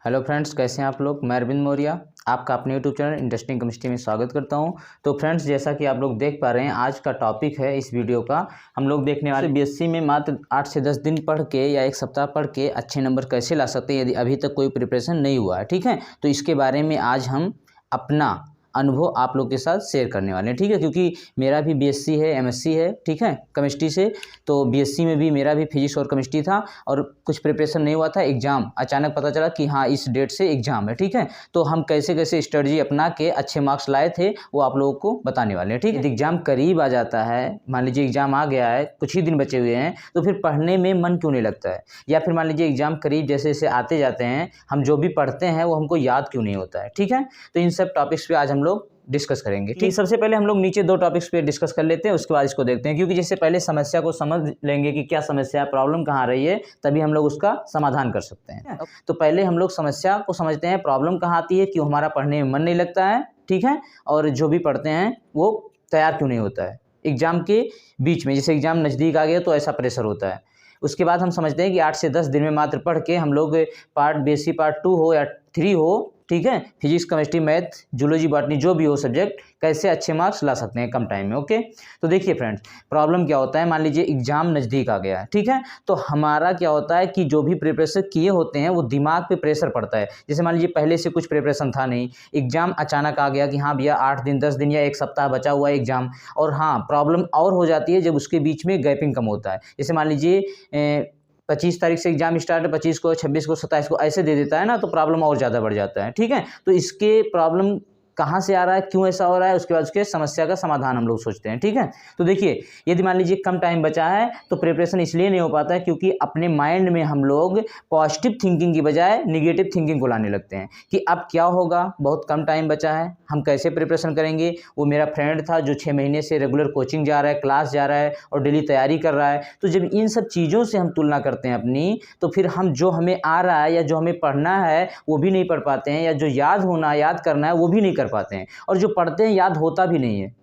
Hello friends, कैसे हैं आप लोग। मैं अरविंद मौर्य आपका अपने यूट्यूब चैनल इंटरेस्टिंग केमिस्ट्री में स्वागत करता हूं। तो फ्रेंड्स, जैसा कि आप लोग देख पा रहे हैं, आज का टॉपिक है इस वीडियो का हम लोग देखने वाले बीएससी में मात्र 8 से 10 दिन पढ़ के या एक सप्ताह पढ़ के अच्छे नंबर कैसे ला सकते हैं यदि अभी तक कोई प्रिपरेशन नहीं हुआ है। ठीक है, तो इसके बारे में आज हम अपना अनुभव आप लोग के साथ शेयर करने वाले हैं। ठीक है, क्योंकि मेरा भी बीएससी है, एमएससी है, ठीक है, केमिस्ट्री से। तो बीएससी में भी मेरा भी फिजिक्स और केमिस्ट्री था और कुछ प्रिपरेशन नहीं हुआ था। एग्जाम अचानक पता चला कि हाँ इस डेट से एग्जाम है। ठीक है, तो हम कैसे कैसे स्ट्रेटजी अपना के अच्छे मार्क्स लाए थे वो आप लोगों को बताने वाले हैं। ठीक है, एग्जाम करीब आ जाता है, मान लीजिए एग्जाम आ गया है, कुछ ही दिन बचे हुए हैं, तो फिर पढ़ने में मन क्यों नहीं लगता है, या फिर मान लीजिए एग्जाम करीब जैसे जैसे आते जाते हैं हम जो भी पढ़ते हैं वो हमको याद क्यों नहीं होता है। ठीक है, तो इन सब टॉपिक्स पे आज हम लोग डिस्कस करेंगे। ठीक, सबसे पहले हम लोग नीचे 2 टॉपिक्स पे डिस्कस कर लेते हैं, उसके बाद इसको देखते हैं। क्योंकि जैसे पहले समस्या को समझ लेंगे कि क्या समस्या है, प्रॉब्लम कहाँ आ रही है, तभी हम लोग उसका समाधान कर सकते हैं। तो पहले हम लोग समस्या को समझते हैं, प्रॉब्लम कहाँ आती है, क्यों हमारा पढ़ने में मन नहीं लगता है। ठीक है, और जो भी पढ़ते हैं वो तैयार क्यों नहीं होता है एग्जाम के बीच में। जैसे एग्जाम नज़दीक आ गया तो ऐसा प्रेशर होता है। उसके बाद हम समझते हैं कि 8 से 10 दिन में मात्र पढ़ के हम लोग पार्ट बीएससी पार्ट 2 हो या 3 हो, ठीक है, physics chemistry math zoology botany जो भी हो सब्जेक्ट, कैसे अच्छे मार्क्स ला सकते हैं कम टाइम में। ओके, तो देखिए फ्रेंड्स, प्रॉब्लम क्या होता है, मान लीजिए एग्जाम नज़दीक आ गया है। ठीक है, तो हमारा क्या होता है कि जो भी प्रिपरेशन किए होते हैं वो दिमाग पे प्रेशर पड़ता है। जैसे मान लीजिए पहले से कुछ प्रिपरेशन था नहीं, एग्जाम अचानक आ गया कि हाँ भैया 8 दिन 10 दिन या एक सप्ताह बचा हुआ है एग्जाम। और हाँ, प्रॉब्लम और हो जाती है जब उसके बीच में गैपिंग कम होता है। जैसे मान लीजिए 25 तारीख से एग्जाम स्टार्ट है, 25 को 26 को 27 को ऐसे दे देता है ना, तो प्रॉब्लम और ज़्यादा बढ़ जाता है। ठीक है, तो इसके प्रॉब्लम कहाँ से आ रहा है, क्यों ऐसा हो रहा है, उसके बाद उसके समस्या का समाधान हम लोग सोचते हैं। ठीक है, तो देखिए यदि मान लीजिए कम टाइम बचा है तो प्रिपरेशन इसलिए नहीं हो पाता है क्योंकि अपने माइंड में हम लोग पॉजिटिव थिंकिंग की बजाय निगेटिव थिंकिंग को लाने लगते हैं कि अब क्या होगा, बहुत कम टाइम बचा है, हम कैसे प्रिपरेशन करेंगे। वो मेरा फ्रेंड था जो 6 महीने से रेगुलर कोचिंग जा रहा है, क्लास जा रहा है और डेली तैयारी कर रहा है। तो जब इन सब चीज़ों से हम तुलना करते हैं अपनी, तो फिर हम जो हमें आ रहा है या जो हमें पढ़ना है वो भी नहीं पढ़ पाते हैं, या जो याद करना है वो भी नहीं कर पाते हैं, और जो पढ़ते हैं याद होता भी नहीं है।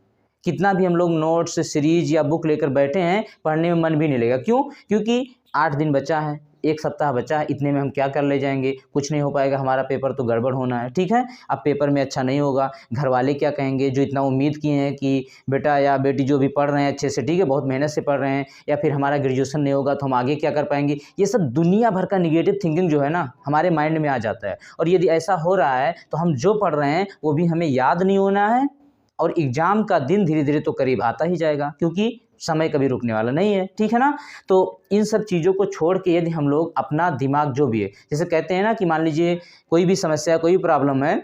कितना भी हम लोग नोट्स सीरीज या बुक लेकर बैठे हैं, पढ़ने में मन भी नहीं लगेगा। क्यों? क्योंकि 8 दिन बचा है, एक सप्ताह बचा है, इतने में हम क्या कर ले जाएंगे, कुछ नहीं हो पाएगा, हमारा पेपर तो गड़बड़ होना है। ठीक है, अब पेपर में अच्छा नहीं होगा, घर वाले क्या कहेंगे जो इतना उम्मीद किए हैं कि बेटा या बेटी जो भी पढ़ रहे हैं अच्छे से, ठीक है, बहुत मेहनत से पढ़ रहे हैं, या फिर हमारा ग्रेजुएशन नहीं होगा तो हम आगे क्या कर पाएंगे। ये सब दुनिया भर का निगेटिव थिंकिंग जो है ना हमारे माइंड में आ जाता है। और यदि ऐसा हो रहा है तो हम जो पढ़ रहे हैं वो भी हमें याद नहीं होना है, और एग्जाम का दिन धीरे धीरे तो करीब आता ही जाएगा, क्योंकि समय कभी रुकने वाला नहीं है। ठीक है ना, तो इन सब चीज़ों को छोड़ के यदि हम लोग अपना दिमाग जो भी है, जैसे कहते हैं ना कि मान लीजिए कोई भी समस्या कोई भी प्रॉब्लम है,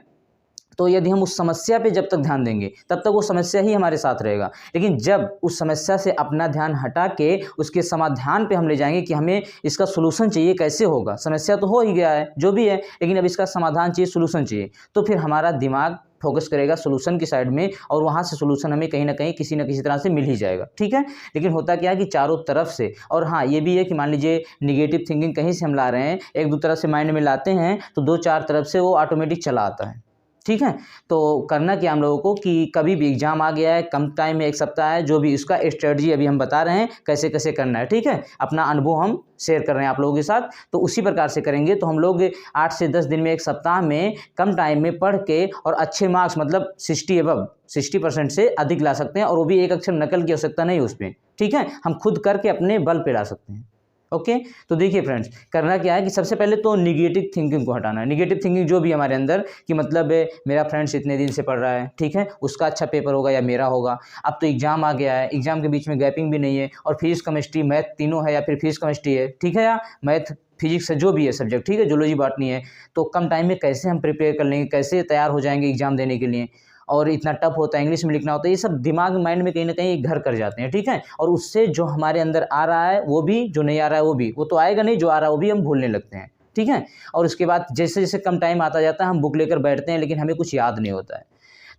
तो यदि हम उस समस्या पे जब तक ध्यान देंगे तब तक वो समस्या ही हमारे साथ रहेगा। लेकिन जब उस समस्या से अपना ध्यान हटा के उसके समाधान पे हम ले जाएंगे कि हमें इसका सोल्यूशन चाहिए, कैसे होगा, समस्या तो हो ही गया है जो भी है, लेकिन अब इसका समाधान चाहिए, सोल्यूशन चाहिए, तो फिर हमारा दिमाग फोकस करेगा सोल्यूशन की साइड में, और वहाँ से सोल्यूशन हमें कहीं ना कहीं किसी न किसी तरह से मिल ही जाएगा। ठीक है, लेकिन होता क्या है कि चारों तरफ से, और हाँ ये भी है कि मान लीजिए निगेटिव थिंकिंग कहीं से हम ला रहे हैं, एक दो तरफ से माइंड में लाते हैं तो 2-4 तरफ से वो ऑटोमेटिक चला आता है। ठीक है, तो करना क्या हम लोगों को कि कभी भी एग्जाम आ गया है, कम टाइम में एक सप्ताह है, जो भी उसका स्ट्रेटजी अभी हम बता रहे हैं कैसे कैसे करना है। ठीक है, अपना अनुभव हम शेयर कर रहे हैं आप लोगों के साथ, तो उसी प्रकार से करेंगे तो हम लोग 8 से 10 दिन में एक सप्ताह में कम टाइम में पढ़ के और अच्छे मार्क्स मतलब 60% से अधिक ला सकते हैं, और वो भी एक अक्षर नकल की आवश्यकता नहीं उसमें। ठीक है, हम खुद करके अपने बल पे ला सकते हैं। ओके, तो देखिए फ्रेंड्स, करना क्या है कि सबसे पहले तो निगेटिव थिंकिंग को हटाना है। निगेटिव थिंकिंग जो भी हमारे अंदर कि मतलब मेरा फ्रेंड्स इतने दिन से पढ़ रहा है, ठीक है, उसका अच्छा पेपर होगा या मेरा होगा, अब तो एग्जाम आ गया है, एग्जाम के बीच में गैपिंग भी नहीं है, और फिजिक्स केमिस्ट्री मैथ तीनों है, या फिर फिजिक्स केमिस्ट्री है, ठीक है, या मैथ फिजिक्स है, जो भी है सब्जेक्ट, ठीक है, जूलॉजी बॉटनी है, तो कम टाइम में कैसे हम प्रिपेयर कर लेंगे, कैसे तैयार हो जाएंगे एग्जाम देने के लिए, और इतना टफ होता है, इंग्लिश में लिखना होता है, ये सब दिमाग माइंड में कहीं ना कहीं घर कर जाते हैं। ठीक है, और उससे जो हमारे अंदर आ रहा है वो भी, जो नहीं आ रहा है वो भी, वो तो आएगा नहीं, जो आ रहा है वो भी हम भूलने लगते हैं। ठीक है, और उसके बाद जैसे जैसे कम टाइम आता जाता है हम बुक लेकर बैठते हैं, लेकिन हमें कुछ याद नहीं होता है।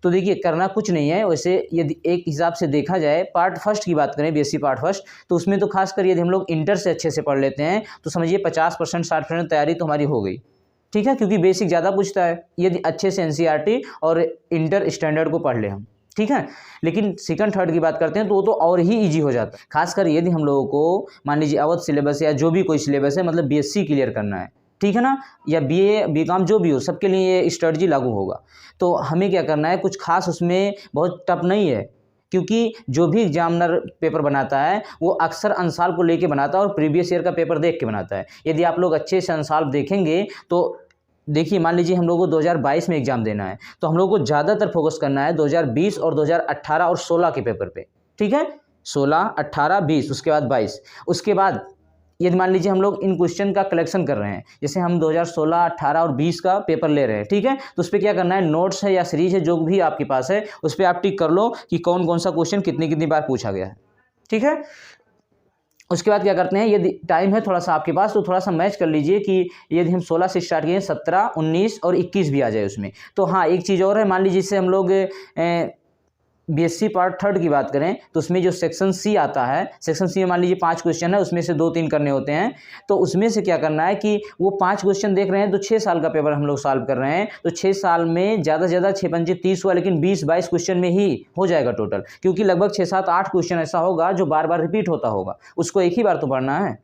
तो देखिए करना कुछ नहीं है वैसे, यदि एक हिसाब से देखा जाए, पार्ट फर्स्ट की बात करें, बीएससी पार्ट फर्स्ट, तो उसमें तो खासकर यदि हम लोग इंटर से अच्छे से पढ़ लेते हैं तो समझिए 50% 60% तैयारी तो हमारी हो गई। ठीक है, क्योंकि बेसिक ज़्यादा पूछता है यदि अच्छे से एनसीईआरटी और इंटर स्टैंडर्ड को पढ़ ले हम। ठीक है, लेकिन सेकंड थर्ड की बात करते हैं तो वो तो और ही इजी हो जाता है, खासकर यदि हम लोगों को मान लीजिए अवध सिलेबस या जो भी कोई सिलेबस है, मतलब बीएससी क्लियर करना है, ठीक है ना, या BA BCom जो भी हो, सबके लिए ये स्ट्रेटजी लागू होगा। तो हमें क्या करना है, कुछ खास उसमें बहुत टफ नहीं है, क्योंकि जो भी एग्जामिनर पेपर बनाता है वो अक्सर अंसाल को लेके बनाता है और प्रीवियस ईयर का पेपर देख के बनाता है। यदि आप लोग अच्छे से अंसाल देखेंगे तो देखिए, मान लीजिए हम लोग को 2022 में एग्जाम देना है, तो हम लोग को ज़्यादातर फोकस करना है 2020 और 2018 और 16 के पेपर पे, ठीक है, 16, 18, 20, उसके बाद 22। उसके बाद यदि मान लीजिए हम लोग इन क्वेश्चन का कलेक्शन कर रहे हैं, जैसे हम 2016, 18 और 20 का पेपर ले रहे हैं, ठीक है, तो उस पर क्या करना है, नोट्स है या सीरीज है जो भी आपके पास है, उस पर आप टिक कर लो कि कौन कौन सा क्वेश्चन कितनी कितनी बार पूछा गया है, ठीक है। उसके बाद क्या करते हैं, यदि टाइम है थोड़ा सा आपके पास तो थोड़ा सा मैच कर लीजिए कि यदि हम 16 से स्टार्ट किए, 17, 19 और 21 भी आ जाए उसमें। तो हाँ, एक चीज़ और है, मान लीजिए इससे हम लोग BSc पार्ट 3 की बात करें तो उसमें जो सेक्शन C आता है, सेक्शन C में मान लीजिए 5 क्वेश्चन है, उसमें से 2-3 करने होते हैं। तो उसमें से क्या करना है कि वो 5 क्वेश्चन देख रहे हैं तो 6 साल का पेपर हम लोग सॉल्व कर रहे हैं, तो 6 साल में ज़्यादा से ज़्यादा 6 पंजे 30 हुआ, लेकिन 20-22 क्वेश्चन में ही हो जाएगा टोटल, क्योंकि लगभग 6, 7, 8 क्वेश्चन ऐसा होगा जो बार बार रिपीट होता होगा, उसको एक ही बार तो पढ़ना है,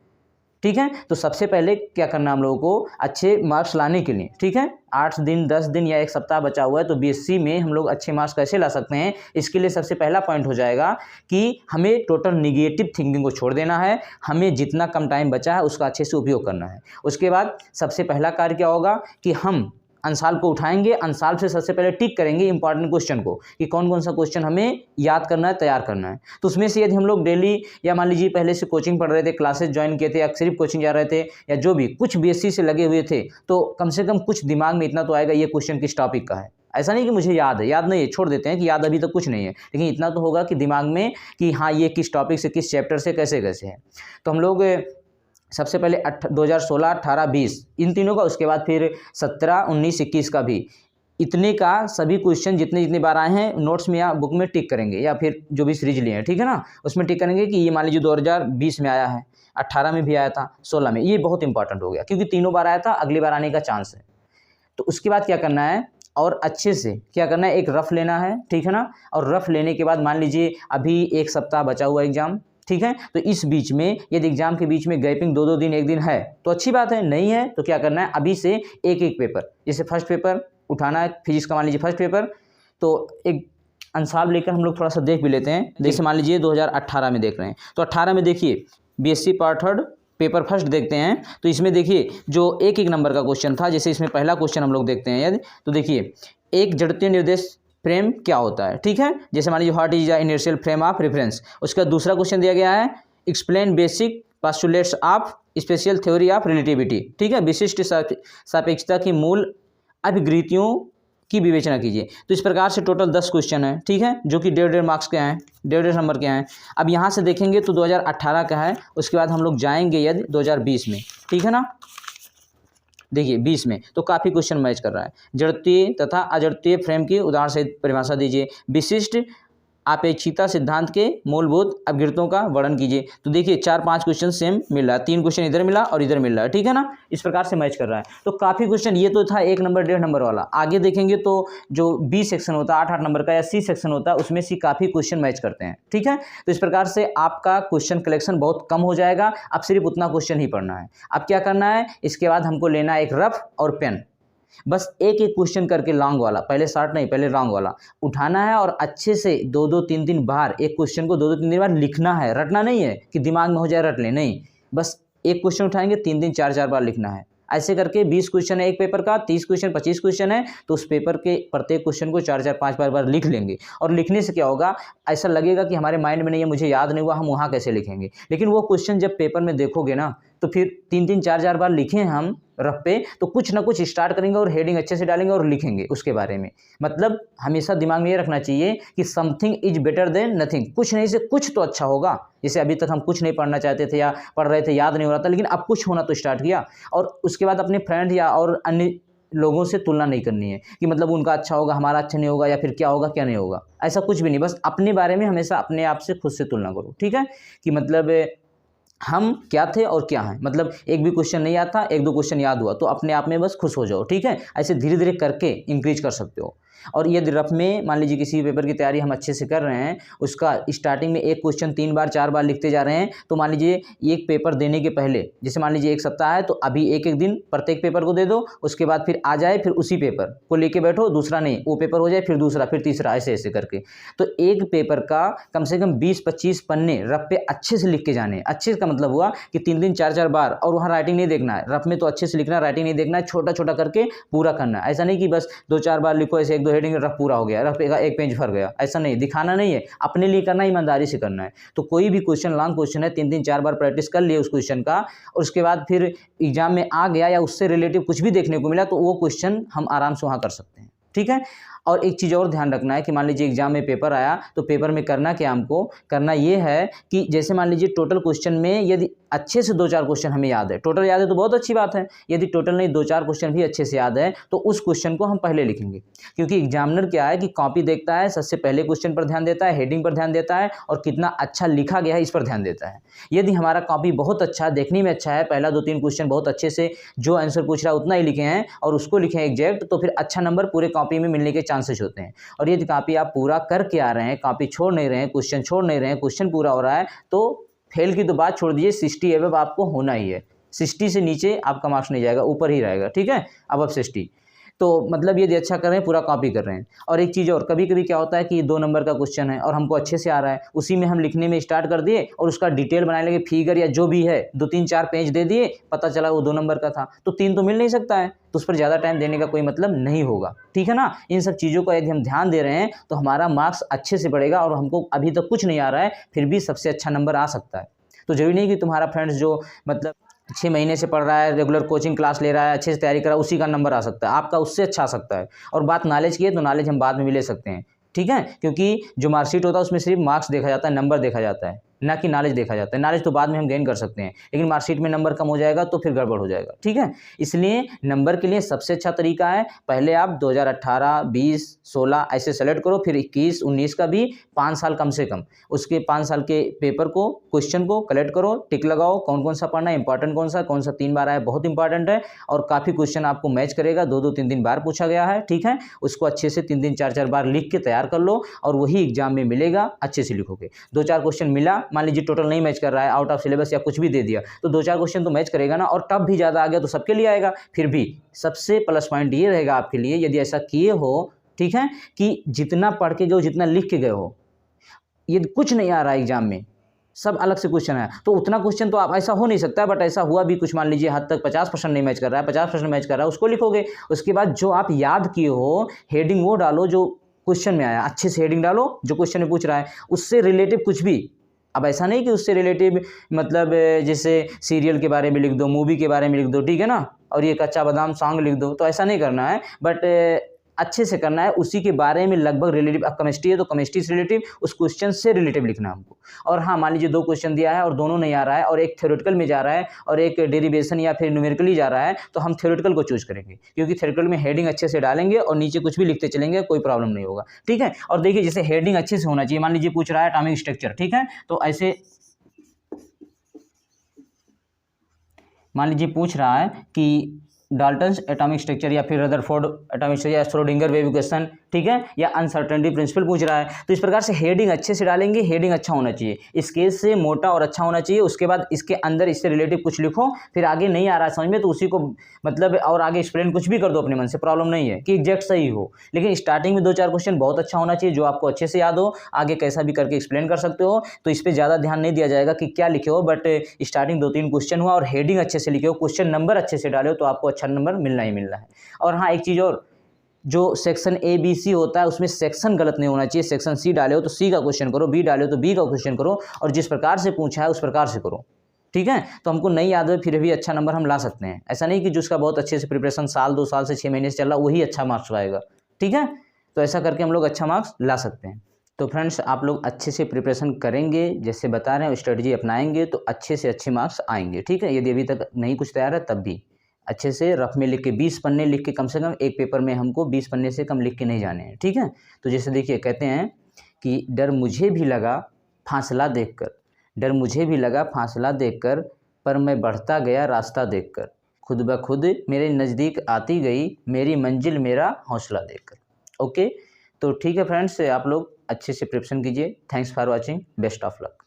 ठीक है। तो सबसे पहले क्या करना है हम लोगों को, अच्छे मार्क्स लाने के लिए, ठीक है, 8 दिन 10 दिन या 1 सप्ताह बचा हुआ है, तो BSc में हम लोग अच्छे मार्क्स कैसे ला सकते हैं, इसके लिए सबसे पहला पॉइंट हो जाएगा कि हमें टोटल निगेटिव थिंकिंग को छोड़ देना है, हमें जितना कम टाइम बचा है उसका अच्छे से उपयोग करना है। उसके बाद सबसे पहला कार्य क्या होगा कि हम अंसाल को उठाएंगे, अंसाल से सबसे पहले टिक करेंगे इंपॉर्टेंट क्वेश्चन को कि कौन कौन सा क्वेश्चन हमें याद करना है, तैयार करना है। तो उसमें से यदि हम लोग डेली या मान लीजिए पहले से कोचिंग पढ़ रहे थे, क्लासेस ज्वाइन किए थे या सिर्फ कोचिंग जा रहे थे, या जो भी कुछ BSc से लगे हुए थे, तो कम से कम कुछ दिमाग में इतना तो आएगा ये क्वेश्चन किस टॉपिक का है। ऐसा नहीं कि मुझे याद है, याद नहीं है, छोड़ देते हैं कि याद अभी तक कुछ नहीं है, लेकिन इतना तो होगा कि दिमाग में कि हाँ ये किस टॉपिक से, किस चैप्टर से, कैसे कैसे है। तो हम लोग सबसे पहले 2016, 18, 20 इन तीनों का, उसके बाद फिर 17, 19, 21 का भी, इतने का सभी क्वेश्चन जितने जितने बार आए हैं नोट्स में या बुक में टिक करेंगे, या फिर जो भी सीरीज लिए हैं, ठीक है ना, उसमें टिक करेंगे कि ये मान लीजिए 2020 में आया है, 18 में भी आया था, 16 में, ये बहुत इंपॉर्टेंट हो गया क्योंकि तीनों बार आया था, अगली बार आने का चांस है। तो उसके बाद क्या करना है, और अच्छे से क्या करना है, एक रफ लेना है, ठीक है ना, और रफ लेने के बाद मान लीजिए अभी 1 सप्ताह बचा हुआ एग्जाम, ठीक है, तो इस बीच में यदि एग्जाम के बीच में गैपिंग 2-2 दिन 1 दिन है तो अच्छी बात है, नहीं है तो क्या करना है, अभी से एक पेपर, जैसे फर्स्ट पेपर उठाना है फिजिक्स का, मान लीजिए फर्स्ट पेपर, तो एक अंसाब लेकर हम लोग थोड़ा सा देख भी लेते हैं। जैसे मान लीजिए 2018 में देख रहे हैं, तो 18 में देखिए BSc पार्ट 3 पेपर फर्स्ट देखते हैं, तो इसमें देखिए जो एक नंबर का क्वेश्चन था, जैसे इसमें पहला क्वेश्चन हम लोग देखते हैं यदि, तो देखिए एक जड़त्वीय निर्देश फ्रेम क्या होता है, ठीक है, जैसे मान लीजिए what is the inertial frame of reference. उसका दूसरा क्वेश्चन दिया गया है explain basic postulates of special theory of relativity, ठीक है, विशिष्ट सापेक्षता की मूल अभिगृहियों की विवेचना कीजिए। तो इस प्रकार से टोटल 10 क्वेश्चन है, ठीक है, जो कि 1.5 मार्क्स के हैं, 1.5 नंबर के हैं। अब यहाँ से देखेंगे तो 2018 का है, उसके बाद हम लोग जाएंगे यदि 2020 में, ठीक है ना, देखिए 20 में तो काफ़ी क्वेश्चन मैच कर रहा है। जड़त्वीय तथा अजड़त्वीय फ्रेम की उदाहरण से परिभाषा दीजिए, विशिष्ट अपेक्षिता सिद्धांत के मूलभूत अपघृतों का वर्णन कीजिए। तो देखिए 4-5 क्वेश्चन सेम मिल रहा है, 3 क्वेश्चन इधर मिला और इधर मिल रहा है, ठीक है ना, इस प्रकार से मैच कर रहा है। तो काफ़ी क्वेश्चन, ये तो था 1 नंबर 1.5 नंबर वाला। आगे देखेंगे तो जो B सेक्शन होता है 8-8 नंबर का, या C सेक्शन होता है, उसमें से काफ़ी क्वेश्चन मैच करते हैं, ठीक है। तो इस प्रकार से आपका क्वेश्चन कलेक्शन बहुत कम हो जाएगा, अब सिर्फ उतना क्वेश्चन ही पढ़ना है। अब क्या करना है, इसके बाद हमको लेना है एक रफ और पेन, बस एक क्वेश्चन करके लॉन्ग वाला, पहले शॉर्ट नहीं पहले लॉन्ग वाला उठाना है, और अच्छे से 2-2 3-3 बार एक क्वेश्चन को 2-2 3-3 बार लिखना है। रटना नहीं है कि दिमाग में हो जाए रट ले, नहीं, बस एक क्वेश्चन उठाएंगे 3-3 4-4 बार लिखना है। ऐसे करके 20 क्वेश्चन है एक पेपर का, 30 क्वेश्चन 25 क्वेश्चन है, तो उस पेपर के प्रत्येक क्वेश्चन को 4-4 5 बार लिख लेंगे। और लिखने से क्या होगा, ऐसा लगेगा कि हमारे माइंड में नहीं है, मुझे याद नहीं हुआ, हम वहाँ कैसे लिखेंगे। लेकिन वो क्वेश्चन जब पेपर में देखोगे ना, तो फिर 3-3 4-4 बार लिखे हम रफ पे, तो कुछ ना कुछ स्टार्ट करेंगे और हेडिंग अच्छे से डालेंगे और लिखेंगे उसके बारे में। मतलब हमेशा दिमाग में ये रखना चाहिए कि something is better than nothing, कुछ नहीं से कुछ तो अच्छा होगा। जैसे अभी तक हम कुछ नहीं पढ़ना चाहते थे या पढ़ रहे थे, याद नहीं हो रहा था, लेकिन अब कुछ होना तो स्टार्ट किया। और उसके बाद अपने फ्रेंड या और अन्य लोगों से तुलना नहीं करनी है कि मतलब उनका अच्छा होगा हमारा अच्छा नहीं होगा, या फिर क्या होगा क्या नहीं होगा, ऐसा कुछ भी नहीं। बस अपने बारे में हमेशा अपने आप से खुद से तुलना करो, ठीक है, कि मतलब हम क्या थे और क्या हैं। मतलब एक भी क्वेश्चन नहीं आता, 1-2 क्वेश्चन याद हुआ तो अपने आप में बस खुश हो जाओ, ठीक है। ऐसे धीरे धीरे करके इंक्रीज कर सकते हो। और यदि रफ में मान लीजिए किसी पेपर की तैयारी हम अच्छे से कर रहे हैं, उसका स्टार्टिंग में एक क्वेश्चन 3 बार 4 बार लिखते जा रहे हैं, तो मान लीजिए एक पेपर देने के पहले, जैसे मान लीजिए एक सप्ताह है तो अभी एक एक दिन प्रत्येक पेपर को दे दो, उसके बाद फिर आ जाए, फिर उसी पेपर को लेके बैठो, दूसरा नहीं, वो पेपर हो जाए, फिर दूसरा, फिर तीसरा, ऐसे ऐसे करके। तो एक पेपर का कम से कम 20-25 पन्ने रफ पे अच्छे से लिख के जाने। अच्छे का मतलब हुआ कि 3-3 4-4 बार, और वहाँ राइटिंग नहीं देखना है, रफ में तो अच्छे से लिखना है, राइटिंग नहीं देखना है, छोटा छोटा करके पूरा करना है। ऐसा नहीं कि बस 2-4 बार लिखो, ऐसे 1-2 हेडिंग रफ पूरा हो गया, रफ एक पेज भर गया, ऐसा नहीं, दिखाना नहीं है, अपने लिए करना, ईमानदारी से करना है। तो कोई भी क्वेश्चन लॉन्ग क्वेश्चन है, 3-3 4 बार प्रैक्टिस कर लिए उस क्वेश्चन का, और उसके बाद फिर एग्जाम में आ गया या उससे रिलेटिव कुछ भी देखने को मिला, तो वो क्वेश्चन हम आराम से वहाँ कर सकते हैं, ठीक है। और एक चीज़ और ध्यान रखना है कि मान लीजिए एग्जाम में पेपर आया, तो पेपर में करना क्या, हमको करना ये है कि जैसे मान लीजिए टोटल क्वेश्चन में यदि अच्छे से 2-4 क्वेश्चन हमें याद है, टोटल याद है तो बहुत अच्छी बात है, यदि टोटल नहीं 2-4 क्वेश्चन भी अच्छे से याद है तो उस क्वेश्चन को हम पहले लिखेंगे। क्योंकि एग्जामिनर क्या है कि कॉपी देखता है, सबसे पहले क्वेश्चन पर ध्यान देता है, हेडिंग पर ध्यान देता है, और कितना अच्छा लिखा गया है इस पर ध्यान देता है। यदि हमारा कॉपी बहुत अच्छा, देखने में अच्छा है, पहला 2-3 क्वेश्चन बहुत अच्छे से जो आंसर पूछ रहा है उतना ही लिखे हैं और उसको लिखे हैं एग्जैक्ट, तो फिर अच्छा नंबर पूरे कॉपी में मिलने के चांसेस होते हैं। और यदि कॉपी आप पूरा करके आ रहे हैं, कॉपी छोड़ नहीं रहे हैं, क्वेश्चन छोड़ नहीं रहे हैं, क्वेश्चन पूरा हो रहा है, तो फेल की तो बात छोड़ दीजिए, 60 एबव आपको होना ही है। 60 से नीचे आपका मार्क्स नहीं जाएगा, ऊपर ही रहेगा, ठीक है, अबव 60। तो मतलब यदि अच्छा कर रहे हैं, पूरा कॉपी कर रहे हैं। और एक चीज़ और, कभी कभी क्या होता है कि 2 नंबर का क्वेश्चन है और हमको अच्छे से आ रहा है, उसी में हम लिखने में स्टार्ट कर दिए और उसका डिटेल बनाने लगे, फिगर या जो भी है 2-3-4 पेज दे दिए, पता चला वो 2 नंबर का था, तो 3 तो मिल नहीं सकता है, तो उस पर ज़्यादा टाइम देने का कोई मतलब नहीं होगा, ठीक है ना। इन सब चीज़ों का यदि हम ध्यान दे रहे हैं तो हमारा मार्क्स अच्छे से बढ़ेगा, और हमको अभी तक कुछ नहीं आ रहा है फिर भी सबसे अच्छा नंबर आ सकता है। तो जरूरी नहीं कि तुम्हारा फ्रेंड्स जो मतलब 6 महीने से पढ़ रहा है, रेगुलर कोचिंग क्लास ले रहा है, अच्छे से तैयारी कर रहा है, उसी का नंबर आ सकता है, आपका उससे अच्छा आ सकता है। और बात नॉलेज की है तो नॉलेज हम बाद में भी ले सकते हैं, ठीक है, क्योंकि जो मार्कशीट होता है उसमें सिर्फ मार्क्स देखा जाता है, नंबर देखा जाता है, ना कि नॉलेज देखा जाता है। नॉलेज तो बाद में हम गेन कर सकते हैं, लेकिन मार्कशीट में नंबर कम हो जाएगा तो फिर गड़बड़ हो जाएगा, ठीक है। इसलिए नंबर के लिए सबसे अच्छा तरीका है, पहले आप 2018, 20, 16 ऐसे सेलेक्ट करो, फिर 21, 19 का भी 5 साल कम से कम, उसके 5 साल के पेपर को, क्वेश्चन को कलेक्ट करो, टिक लगाओ, कौन कौन सा पढ़ना है, इंपॉर्टेंट कौन सा 3 बार आया बहुत इंपॉर्टेंट है, और काफ़ी क्वेश्चन आपको मैच करेगा, 2-2, 3-3 बार पूछा गया है, ठीक है, उसको अच्छे से 3-3, 4-4 बार लिख के तैयार कर लो, और वही एग्जाम में मिलेगा, अच्छे से लिखोगे। 2-4 क्वेश्चन मिला, मान लीजिए टोटल नहीं मैच कर रहा है, आउट ऑफ सिलेबस या कुछ भी दे दिया, तो 2-4 क्वेश्चन तो मैच करेगा ना, और टफ भी ज़्यादा आ गया तो सबके लिए आएगा। फिर भी सबसे प्लस पॉइंट ये रहेगा आपके लिए, यदि ऐसा किए हो, ठीक है, कि जितना पढ़ के गए हो, जितना लिख के गए हो, यदि कुछ नहीं आ रहा है एग्जाम में, सब अलग से क्वेश्चन है, तो उतना क्वेश्चन तो आप, ऐसा हो नहीं सकता, बट ऐसा हुआ भी कुछ, मान लीजिए हद तक 50% नहीं मैच कर रहा है, 50% मैच कर रहा है, उसको लिखोगे। उसके बाद जो आप याद किए हो हेडिंग वो डालो जो क्वेश्चन में आया, अच्छे से हेडिंग डालो जो क्वेश्चन में पूछ रहा है, उससे रिलेटिव कुछ भी। अब ऐसा नहीं कि उससे रिलेटिव मतलब जैसे सीरियल के बारे में लिख दो, मूवी के बारे में लिख दो, ठीक है ना, और ये कच्चा बादाम सॉन्ग लिख दो, तो ऐसा नहीं करना है, बट अच्छे से करना है, उसी के बारे में लगभग रिलेटिव। अब केमिस्ट्री है तो केमिस्ट्री से रिलेटिव, उस क्वेश्चन से रिलेटिव लिखना है हमको। और हाँ, मान लीजिए 2 क्वेश्चन दिया है और दोनों नहीं आ रहा है, और एक थ्योरेटिकल में जा रहा है और एक डेरिवेशन या फिर न्यूमेरिकली जा रहा है, तो हम थ्योरेटिकल को चूज करेंगे, क्योंकि थ्योरेटिकल में हेडिंग अच्छे से डालेंगे और नीचे कुछ भी लिखते चलेंगे, कोई प्रॉब्लम नहीं होगा, ठीक है। और देखिए, जैसे हेडिंग अच्छे से होना चाहिए, मान लीजिए पूछ रहा है एटॉमिक स्ट्रक्चर, ठीक है, तो ऐसे मान लीजिए पूछ रहा है कि डाल्टन्स एटॉमिक स्ट्रक्चर या फिर रदरफोर्ड एटॉमिक स्ट्रक्चर या श्रोडिंगर वेव इक्वेशन, ठीक है, या अनसर्टेनिटी प्रिंसिपल पूछ रहा है, तो इस प्रकार से हेडिंग अच्छे से डालेंगे। हेडिंग अच्छा होना चाहिए, स्केच से मोटा और अच्छा होना चाहिए, उसके बाद इसके अंदर इससे रिलेटिव कुछ लिखो, फिर आगे नहीं आ रहा है समझ में तो उसी को मतलब और आगे एक्सप्लेन कुछ भी कर दो अपने मन से, प्रॉब्लम नहीं है कि एग्जैक्ट सही हो, लेकिन स्टार्टिंग में 2-4 क्वेश्चन बहुत अच्छा होना चाहिए जो आपको अच्छे से याद हो, आगे कैसा भी करके एक्सप्लेन कर सकते हो, तो इस पर ज़्यादा ध्यान नहीं दिया जाएगा कि क्या लिखे हो, बट स्टार्टिंग 2-3 क्वेश्चन हुआ और हेडिंग अच्छे से लिखे हो, क्वेश्चन नंबर अच्छे से डाले हो, तो आपको अच्छा नंबर मिलना ही मिलना है। और हाँ, एक चीज़ और, जो सेक्शन ए बी सी होता है उसमें सेक्शन गलत नहीं होना चाहिए, सेक्शन सी डाले हो तो सी का क्वेश्चन करो, बी डाले हो तो बी का क्वेश्चन करो, और जिस प्रकार से पूछा है उस प्रकार से करो, ठीक है। तो हमको नहीं याद है फिर भी अच्छा नंबर हम ला सकते हैं, ऐसा नहीं कि जिसका बहुत अच्छे से प्रिपरेशन साल 2 साल से 6 महीने से चल रहा वही अच्छा मार्क्स लाएगा, ठीक है। तो ऐसा करके हम लोग अच्छा मार्क्स ला सकते हैं। तो फ्रेंड्स, आप लोग अच्छे से प्रिपरेशन करेंगे, जैसे बता रहे हैं स्ट्रेटजी अपनाएंगे तो अच्छे से अच्छे मार्क्स आएंगे, ठीक है। यदि अभी तक नहीं कुछ तैयार है तब भी अच्छे से रफ में लिख के 20 पन्ने लिख के, कम से कम एक पेपर में हमको 20 पन्ने से कम लिख के नहीं जाने हैं, ठीक है। तो जैसे देखिए, कहते हैं कि डर मुझे भी लगा फासला देखकर, डर मुझे भी लगा फासला देखकर, पर मैं बढ़ता गया रास्ता देखकर, खुद ब खुद मेरे नज़दीक आती गई मेरी मंजिल मेरा हौसला देखकर। ओके, तो ठीक है फ्रेंड्स, आप लोग अच्छे से प्रिपरेशन कीजिए। Thanks for watching, best of luck.